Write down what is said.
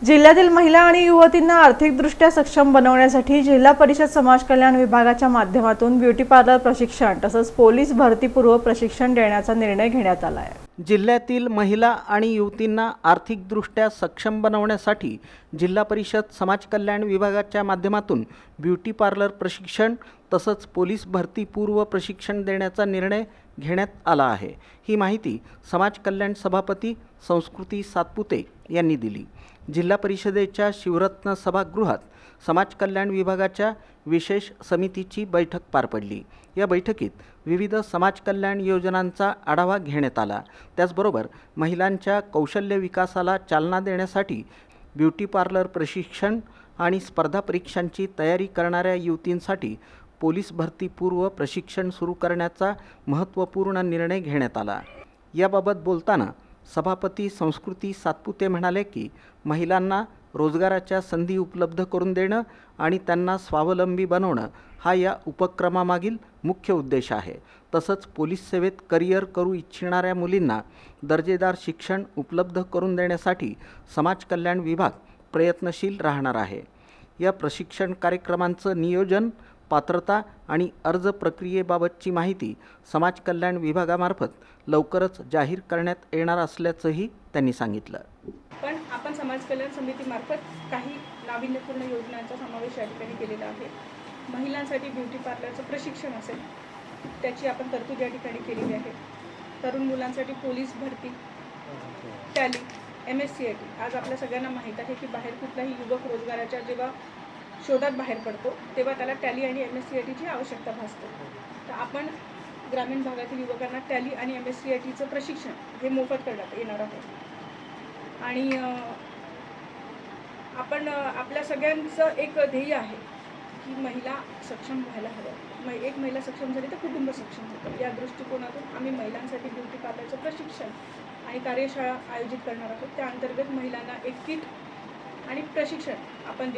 जिल्ह्यातील महिला आणि युवतींना आर्थिकदृष्ट्या सक्षम बनवण्यासाठी जिल्हा परिषद समाज कल्याण विभागाच्या माध्यमातून ब्युटी पार्लर प्रशिक्षण तसंच पोलीस भरतीपूर्व प्रशिक्षण देण्याचा निर्णय घेण्यात आला आहे। जिल्ह्यातील महिला आणि युवतींना आर्थिकदृष्ट्या सक्षम बनवण्यासाठी जिल्हा परिषद समाज कल्याण विभागाच्या माध्यमातून ब्युटी पार्लर प्रशिक्षण तसंच पोलीस भरतीपूर्व प्रशिक्षण देण्याचा निर्णय घेण्यात आला आहे। ही माहिती समाज कल्याण सभापती संस्कृती सातपुते यांनी दिली। जिल्हा परिषदेच्या शिवरत्न सभागृहात समाज कल्याण विभागाच्या विशेष समितीची बैठक पार पडली। या बैठकीत विविध समाज कल्याण योजनांचा आढावा घेण्यात आला। त्याचबरोबर महिलांच्या कौशल्य विकासाला चालना देण्यासाठी ब्युटी पार्लर प्रशिक्षण आणि स्पर्धा परीक्षांची तयारी करणाऱ्या युवतींसाठी पोलीस भरतीपूर्व प्रशिक्षण सुरू करण्याचा महत्त्वपूर्ण निर्णय घेण्यात आला। याबाबत बोलताना सभापती संस्कृती सातपुते म्हणाले की महिलांना रोजगाराच्या संधी उपलब्ध करून देणं आणि त्यांना स्वावलंबी बनवणं हा या उपक्रमामागील मुख्य उद्देश आहे। तसंच पोलीस सेवेत करिअर करू इच्छिणाऱ्या मुलींना दर्जेदार शिक्षण उपलब्ध करून देण्यासाठी समाज कल्याण विभाग प्रयत्नशील राहणार आहे। या प्रशिक्षण कार्यक्रमांचं नियोजन, पात्रता आणि अर्ज प्रक्रियेबाबतची माहिती समाज कल्याण विभागामार्फत लवकरच जाहीर करण्यात येणार असल्याचंही त्यांनी सांगितलं। पण आपण समाज कल्याण समितीमार्फत काही नाविन्यपूर्ण योजनांचा समावेश या ठिकाणी केलेला आहे। महिलांसाठी ब्युटी पार्लरचं प्रशिक्षण असेल त्याची आपण तरतूद या ठिकाणी केलेली आहे। तरुण मुलांसाठी पोलीस भरती, टॅली, MSCIT। आज आपल्या सगळ्यांना माहीत आहे की बाहेर कुठलाही युवक रोजगाराच्या जेव्हा शोधात बाहेर पडतो तेव्हा त्याला टॅली आणि MSCITची आवश्यकता भासते। तर आपण ग्रामीण भागातील युवकांना टॅली आणि MSCITचं प्रशिक्षण हे मोफत करण्यात येणार आहे। आणि आपण आपल्या सगळ्यांचं एक ध्येय आहे की महिला सक्षम व्हायला हवं। एक महिला सक्षम झाली तर कुटुंब सक्षम होतं। या दृष्टिकोनातून आम्ही महिलांसाठी ब्युटी पार्लरचं प्रशिक्षण आणि कार्यशाळा आयोजित करणार आहोत। त्या अंतर्गत महिलांना एक किट आणि प्रशिक्षण आपण